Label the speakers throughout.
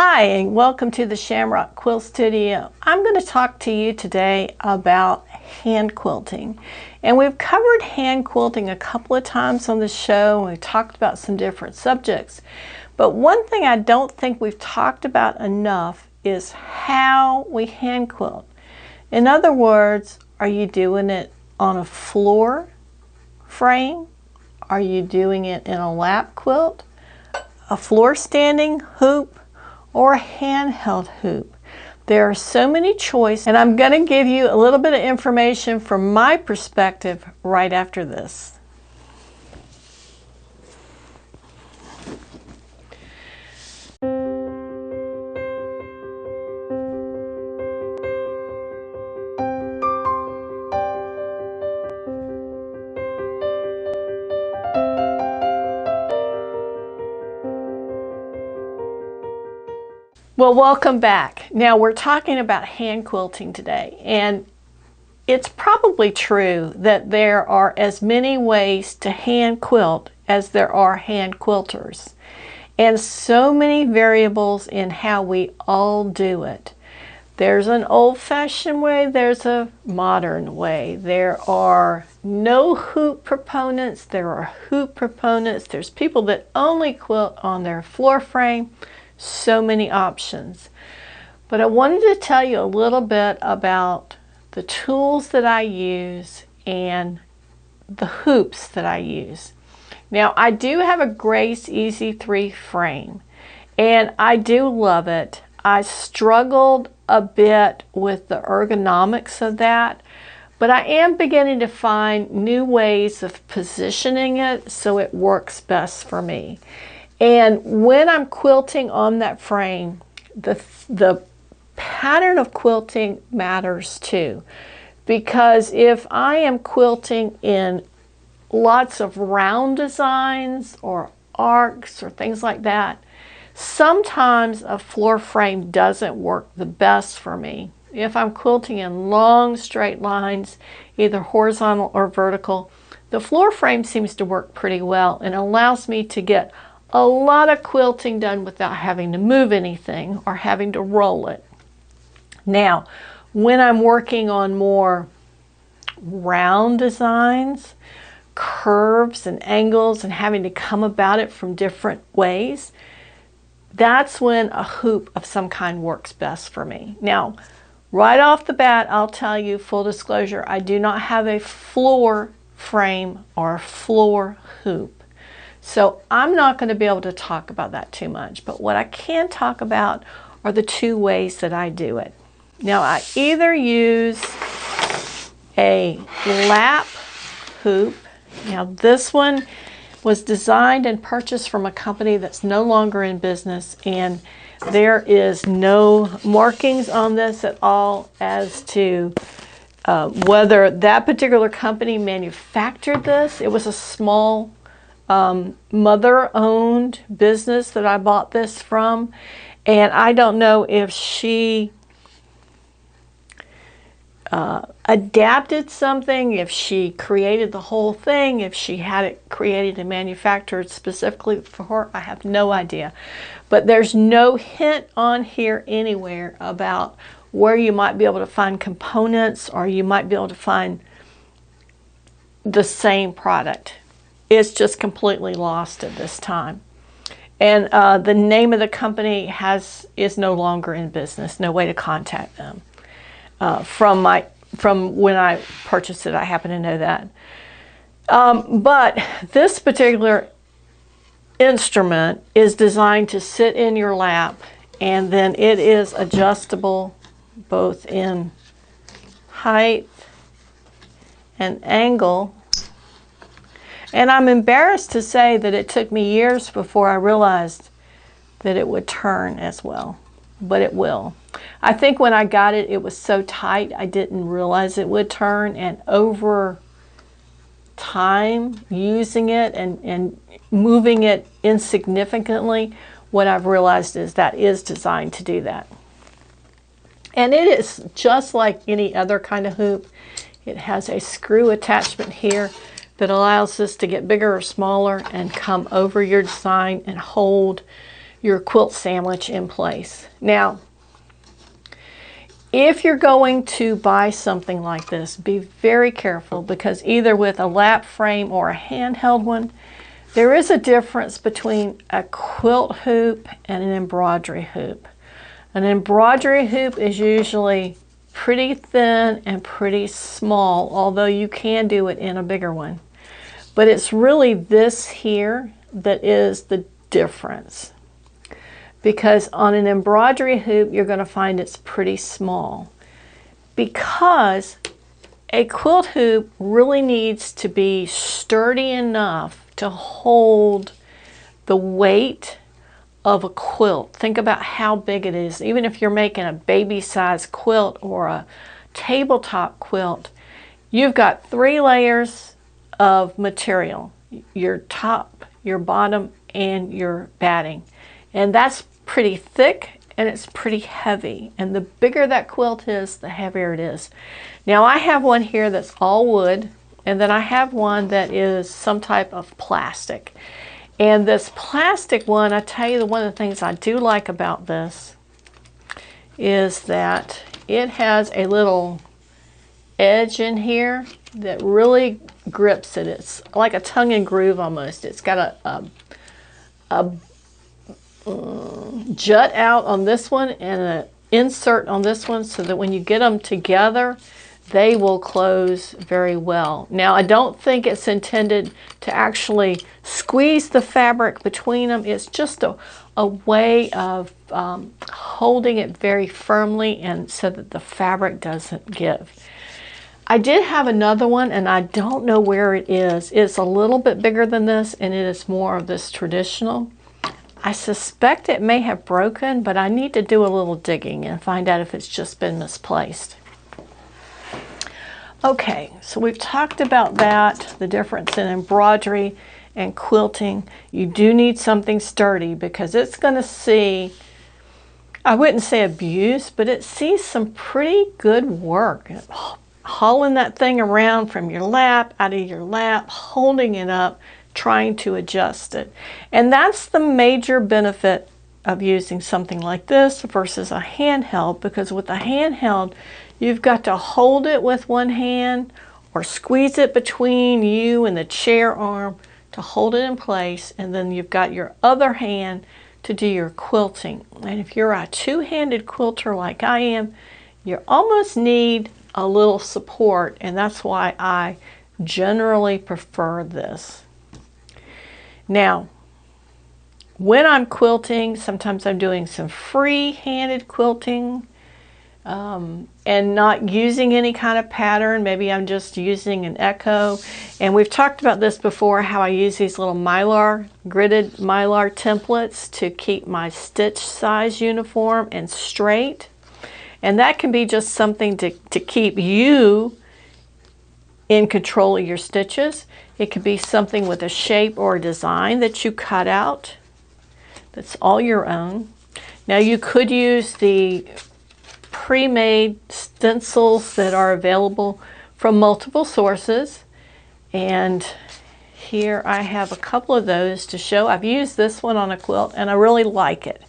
Speaker 1: Hi, and welcome to the Shamrock Quilt Studio. I'm going to talk to you today about hand quilting. And we've covered hand quilting a couple of times on the show, and we've talked about some different subjects. But one thing I don't think we've talked about enough is how we hand quilt. In other words, are you doing it on a floor frame? Are you doing it in a lap quilt, a floor standing hoop, or a handheld hoop? There are so many choices, and I'm going to give you a little bit of information from my perspective right after this. Well, welcome back. Now we're talking about hand quilting today, and it's probably true that there are as many ways to hand quilt as there are hand quilters, and so many variables in how we all do it. There's an old-fashioned way, there's a modern way. There are no hoop proponents, there are hoop proponents, there's people that only quilt on their floor frame. So many options. But I wanted to tell you a little bit about the tools that I use and the hoops that I use. Now, I do have a Grace Easy 3 frame, and I do love it. I struggled a bit with the ergonomics of that, but I am beginning to find new ways of positioning it so it works best for me. And when I'm quilting on that frame, the pattern of quilting matters too. Because if I am quilting in lots of round designs or arcs or things like that, sometimes a floor frame doesn't work the best for me. If I'm quilting in long straight lines, either horizontal or vertical, the floor frame seems to work pretty well and allows me to get a lot of quilting done without having to move anything or having to roll it. Now, when I'm working on more round designs, curves and angles, and having to come about it from different ways, that's when a hoop of some kind works best for me. Now, right off the bat, I'll tell you, full disclosure, I do not have a floor frame or a floor hoop. So I'm not going to be able to talk about that too much, but what I can talk about are the two ways that I do it. Now, I either use a lap hoop. Now, this one was designed and purchased from a company that's no longer in business, and there is no markings on this at all as to whether that particular company manufactured this. It was a small mother-owned business that I bought this from, and I don't know if she adapted something, if she created the whole thing, if she had it created and manufactured specifically for her. I have no idea, but there's no hint on here anywhere about where you might be able to find components or you might be able to find the same product. It's just completely lost at this time. And the name of the company is no longer in business. No way to contact them. From when I purchased it, I happen to know that. But this particular instrument is designed to sit in your lap, and then it is adjustable both in height and angle. And I'm embarrassed to say that it took me years before I realized that it would turn as well, but it will. I think when I got it, it was so tight I didn't realize it would turn, and over time using it and moving it insignificantly, what I've realized is that is designed to do that. And it is just like any other kind of hoop. It has a screw attachment here that allows this to get bigger or smaller and come over your design and hold your quilt sandwich in place. Now, if you're going to buy something like this, be very careful, because either with a lap frame or a handheld one, there is a difference between a quilt hoop and an embroidery hoop. An embroidery hoop is usually pretty thin and pretty small, although you can do it in a bigger one. But it's really this here that is the difference. Because on an embroidery hoop, you're going to find it's pretty small. Because a quilt hoop really needs to be sturdy enough to hold the weight of a quilt. Think about how big it is. Even if you're making a baby-sized quilt or a tabletop quilt, you've got 3 layers of material. Your top, your bottom, and your batting. And that's pretty thick and it's pretty heavy. And the bigger that quilt is, the heavier it is. Now I have one here that's all wood, and then I have one that is some type of plastic. And this plastic one, I tell you, one of the things I do like about this is that it has a little edge in here that really grips it. It's like a tongue and groove almost. It's got a jut out on this one and an insert on this one, so that when you get them together, they will close very well. Now, I don't think it's intended to actually squeeze the fabric between them. It's just a way of holding it very firmly, and so that the fabric doesn't give. I did have another one, and I don't know where it is. It's a little bit bigger than this, and it is more of this traditional. I suspect it may have broken, but I need to do a little digging and find out if it's just been misplaced. Okay, so we've talked about that, the difference in embroidery and quilting. You do need something sturdy, because it's going to see, I wouldn't say abuse, but it sees some pretty good work. Hauling that thing around from your lap, out of your lap, holding it up, trying to adjust it. And that's the major benefit of using something like this versus a handheld, because with a handheld, you've got to hold it with one hand or squeeze it between you and the chair arm to hold it in place, and then you've got your other hand to do your quilting. And if you're a two-handed quilter like I am, you almost need a little support, and that's why I generally prefer this. Now, when I'm quilting, sometimes I'm doing some free-handed quilting and not using any kind of pattern. Maybe I'm just using an echo. And we've talked about this before, how I use these little gridded mylar templates to keep my stitch size uniform and straight. And that can be just something to keep you in control of your stitches. It could be something with a shape or a design that you cut out that's all your own. Now, you could use the pre-made stencils that are available from multiple sources, and here I have a couple of those to show. I've used this one on a quilt and I really like it.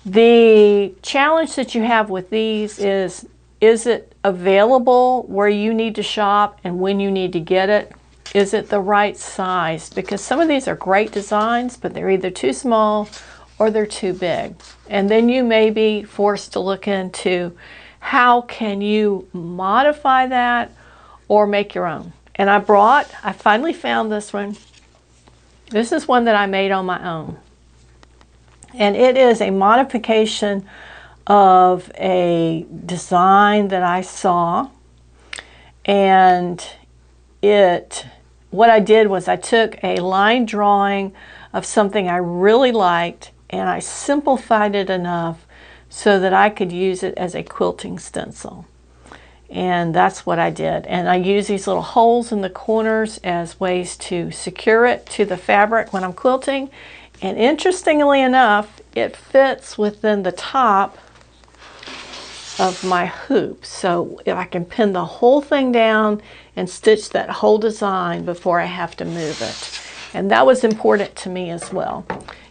Speaker 1: The challenge that you have with these is it available where you need to shop and when you need to get it? Is it the right size? Because some of these are great designs, but they're either too small or they're too big. And then you may be forced to look into how can you modify that or make your own. And I finally found this one. This is one that I made on my own. And it is a modification of a design that I saw. And what I did was I took a line drawing of something I really liked, and I simplified it enough so that I could use it as a quilting stencil. And that's what I did. And I use these little holes in the corners as ways to secure it to the fabric when I'm quilting. And interestingly enough, it fits within the top of my hoop. So if I can pin the whole thing down and stitch that whole design before I have to move it. And that was important to me as well.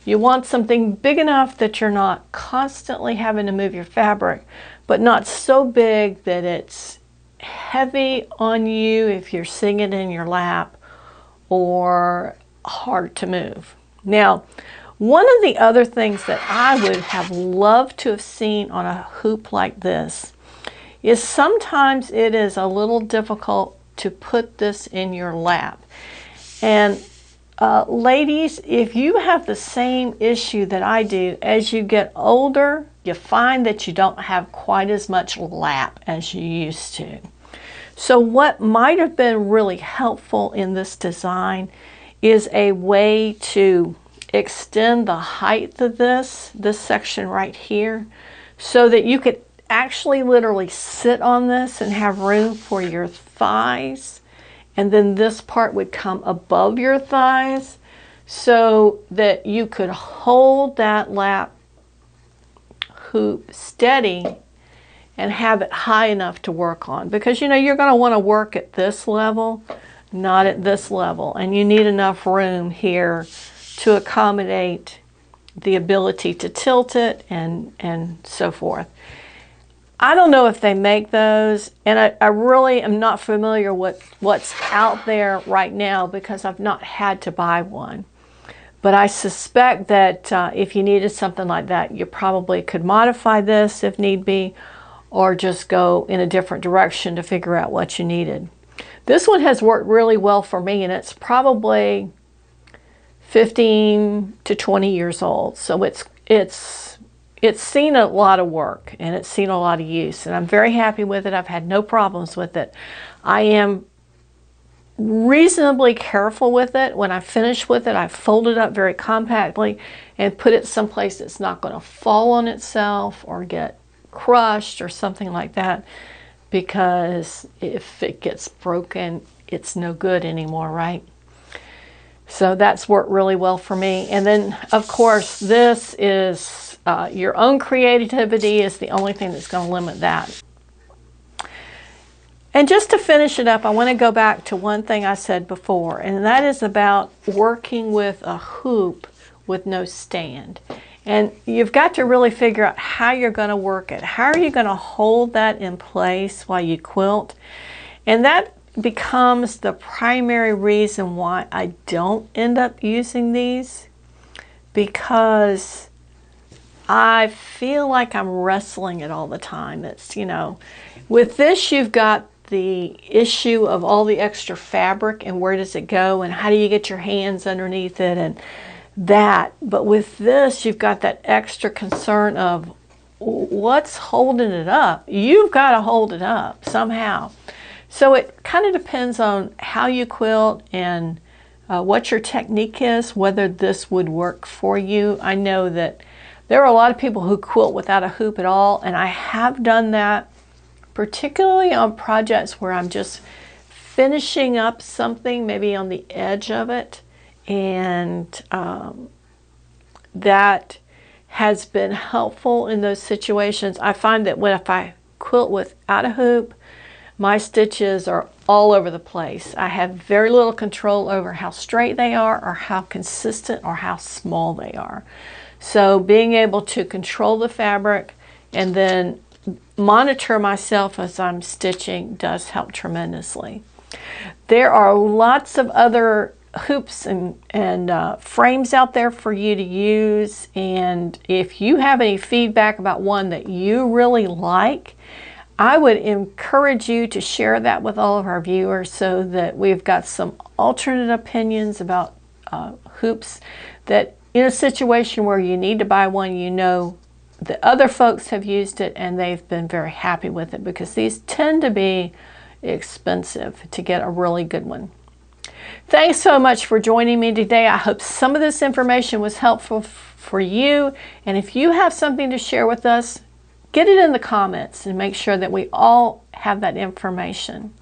Speaker 1: You want something big enough that you're not constantly having to move your fabric, but not so big that it's heavy on you if you're sitting in your lap or hard to move. Now, one of the other things that I would have loved to have seen on a hoop like this is sometimes it is a little difficult to put this in your lap. And ladies, if you have the same issue that I do, as you get older, you find that you don't have quite as much lap as you used to. So what might have been really helpful in this design is a way to extend the height of this section right here, so that you could actually literally sit on this and have room for your thighs, and then this part would come above your thighs so that you could hold that lap hoop steady and have it high enough to work on, because you know you're going to want to work at this level, not at this level, and you need enough room here to accommodate the ability to tilt it and so forth. I don't know if they make those, and I really am not familiar with what's out there right now because I've not had to buy one. But I suspect that if you needed something like that, you probably could modify this if need be, or just go in a different direction to figure out what you needed. This one has worked really well for me, and it's probably 15 to 20 years old. So it's seen a lot of work, and it's seen a lot of use, and I'm very happy with it. I've had no problems with it. I am reasonably careful with it. When I finish with it, I fold it up very compactly and put it someplace that's not going to fall on itself or get crushed or something like that, because if it gets broken, it's no good anymore, right? So that's worked really well for me. And then, of course, this is your own creativity is the only thing that's going to limit that. And just to finish it up, I want to go back to one thing I said before, and that is about working with a hoop with no stand. And you've got to really figure out how you're going to work it. How are you going to hold that in place while you quilt? And that becomes the primary reason why I don't end up using these, because I feel like I'm wrestling it all the time. It's, you know, with this you've got the issue of all the extra fabric and where does it go and how do you get your hands underneath it and that. But with this you've got that extra concern of what's holding it up. You've got to hold it up somehow. So it kind of depends on how you quilt and what your technique is, whether this would work for you. I know that there are a lot of people who quilt without a hoop at all, and I have done that, particularly on projects where I'm just finishing up something, maybe on the edge of it, and that has been helpful in those situations. I find that if I quilt without a hoop, my stitches are all over the place. I have very little control over how straight they are or how consistent or how small they are. So being able to control the fabric and then monitor myself as I'm stitching does help tremendously. There are lots of other hoops and frames out there for you to use, and if you have any feedback about one that you really like, I would encourage you to share that with all of our viewers so that we've got some alternate opinions about hoops, that in a situation where you need to buy one, you know the other folks have used it and they've been very happy with it, because these tend to be expensive to get a really good one. Thanks so much for joining me today. I hope some of this information was helpful for you, and if you have something to share with us, get it in the comments and make sure that we all have that information.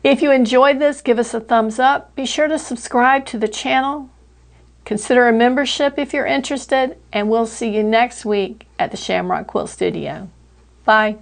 Speaker 1: If you enjoyed this, give us a thumbs up. Be sure to subscribe to the channel. Consider a membership if you're interested, and we'll see you next week at the Shamrock Quilt Studio. Bye.